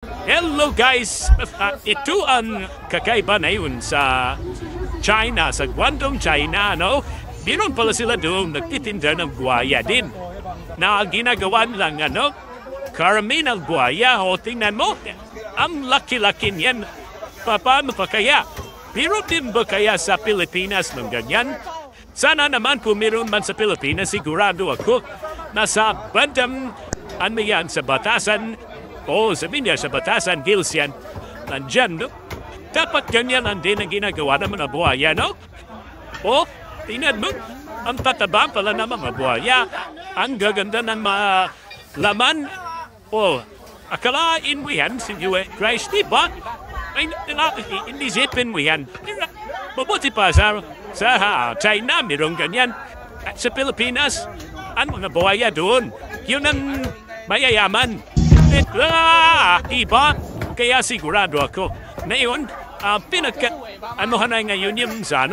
Hello guys! Ito ang kakaiba na yun sa China, sa Guangdong, China, no? Meron pala sila doon nagtitinda ng buhaya din. Na ginagawa nilang karami ng buhaya. O tingnan mo, ang laki-laki niyan. Paano pa kaya? Meron din ba kaya sa Pilipinas ng ganyan? Sana naman kung meron man sa Pilipinas, sigurado ako nasa bandang sa batasan. Oo, sabihin niya sa batasan, gills yan. Nandyan, no? Dapat ganyan ang din ang ginagawa ng mga buhaya, no? O, tingnan mo, ang tataba pala ng mga buhaya. Ang gaganda ng mga laman. O, akalain mo yan, si Christ, di ba? Ay, hindi zipin mo yan. Mabuti pa sa China, mayroong ganyan. At sa Pilipinas, ang mga buhaya doon, yun ang mayayaman. Iba, kaya sigurado ako. Ngayon, anuhan na ngayon yung sa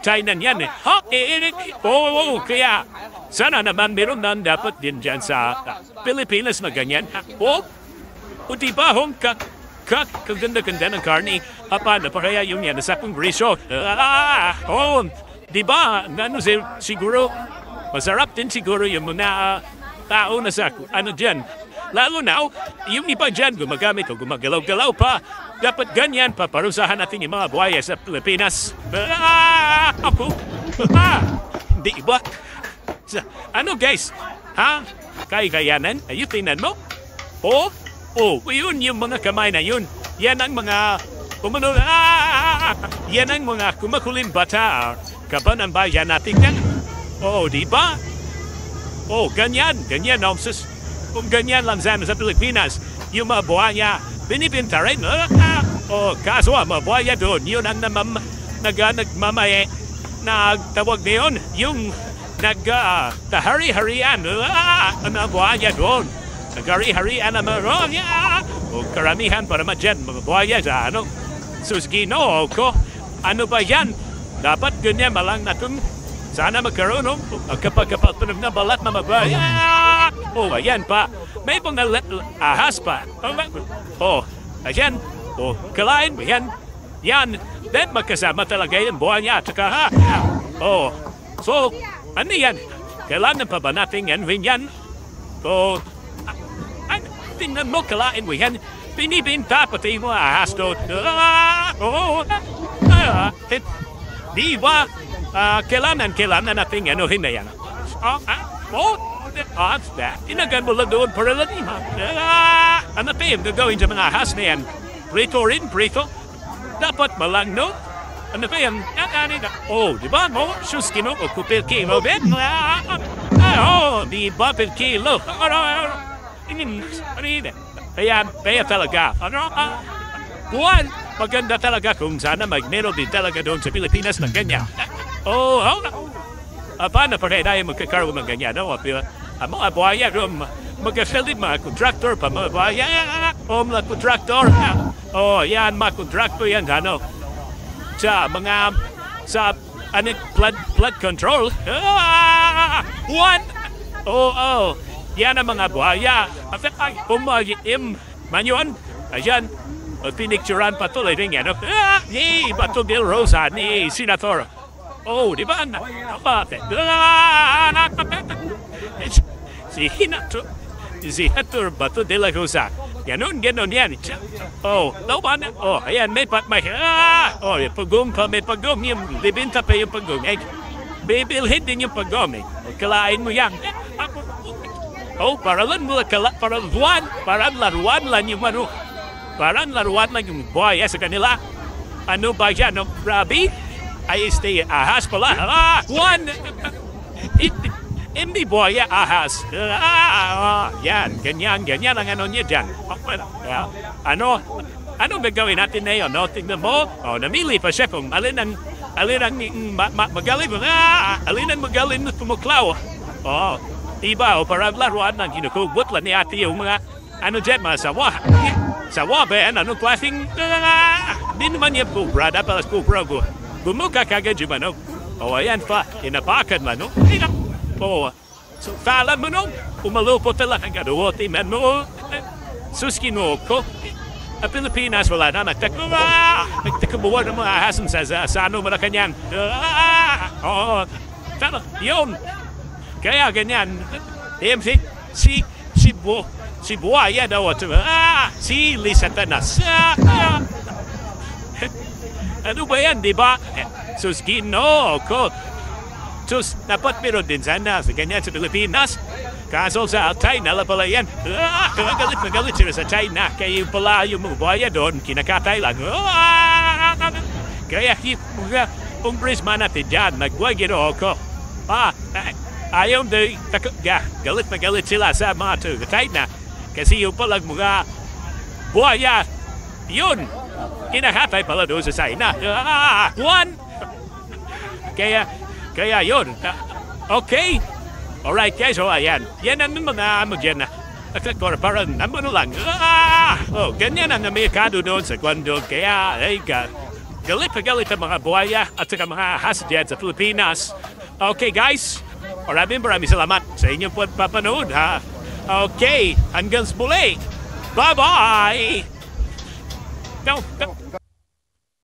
China niyan eh. Kaya sana naman meron na dapat din dyan sa Pilipinas na ganyan. O diba hong kaganda-ganda ng karni, paano pa kaya yung yan sa Kongreso? Diba, siguro, masarap din siguro yung mga tao na sa dyan. Lalo na, yung iba dyan gumagamit o gumagalaw-galaw pa. Dapat ganyan pa parusahan natin yung mga buhaya sa Pilipinas. Di ba? Guys? Ha? Kaya-kayanan? Ayun, mo? Yun yung mga kamay na yun. Yan ang mga yan ang mga kumakuling bata. Kaban ang bayan natin yan. Di ba? Ganyan. Kung ganyan lang sa Pilipinas, yung mga buhaya, binibinta rin. Kaso ang mga buhaya doon, yun ang nagmamaye, nagtawag na yun, yung tahari-harian, ang mga buhaya doon. Nagari-harian ang mga buhaya. Karamihan para dyan, mga buhaya sa Susgino ko. Ano ba yan? Dapat ganyan malang natin. Sana magkaroon kapag-kapal na balat na mabaya. Ayan pa. May mga ahas pa. Ayan. Kalain mo yan. Yan. Then magkasama talaga yung buhay niya. So, ano yan? Kailangan pa ba natin yan? Yan. Tingnan mo, kalain mo yan. Binibinta pati mo ahas doon. Di ba? Kailangan natin na yan. Inagan mo lang doon para lang. Ano pa yung gagawin sa mga ahas na yan? Prito rin, prito. Dapat malang, no? Ano pa yan? Di ba mo? Suskino o per kilo, ben? Di ba per kilo? Kaya talaga. Buwan, maganda talaga kung sana meron din talaga doon sa Pilipinas ng ganyan. Paano pa kaya tayo magkakaroon ng ganyan? Mga buhaya doon, magkasalit mga kontraktor pa mga buhaya. Mga kontraktor. Yan, mga kontraktor yan. Sa flood control. Yan ang mga buhaya. Manyuan, ayan. Pinicturan pa tuloy rin yan. Bato Bill Rosa ni Senator. Di ba? Si Senator Bato de la Rosa. Ganon yan. Ayan, may pagum pa, may pagum. Yung libinta pa yung pagum. Bibilhin din yung pagum. Kalain mo yan. Para laruan lang yung Parang laruan lang yung buhaya sa kanila. Ano ba yan? Rabi? Ay, ahas pala. Hindi buhaya, ahas. Yan, ganyan ang niya dyan. Ano gagawin natin na yun? Tingnan mo, namili pa siya kung alin ang magaling. Alin ang magaling na tumuklaw. Diba, parang laruan lang kinukugot lang ni ate yung mga mga sawa. Sawa ba yan? Anong klaseng di naman niya kubra. Dapat kubra ko. Bumuka kagad yung ayan pa. Inapakan man, So, talan mo, umalupo talaga. Gaduwati man mo. Suskino ko. Pilipinas wala na. Nagtakabuhan ng mga hasan sa ano Malacanang. Oo. Tama, yun. Kaya ganyan. Si Buaya daw at si Lisa Tanas. Ano ba yan, di ba? Suskino ko. Sus, dapat meron din sana sa ganyan sa Pilipinas. Kaso sa China la pala yan. Magalit sila sa China. Kaya pala yung mga buhaya doon, kinakatay lang. Kaya mga umbrisman natin dyan, nagwagiro ako. Ayaw din, galit na galit sila sa mga China. Kasi yung palang mga buhaya, yun, kinakatay pala doon sa China. Kaya yun. Okay. Alright guys, ayan. Yan ang mga dyan na. Parang naman lang. Ganyan ang Amerikano doon sa Guangdong. Kaya, galit na galit ang mga buhaya at saka mga hasdyan sa Pilipinas. Okay guys, maraming salamat sa inyong papanood ha. Okay, hanggang sa muli. Bye-bye! No.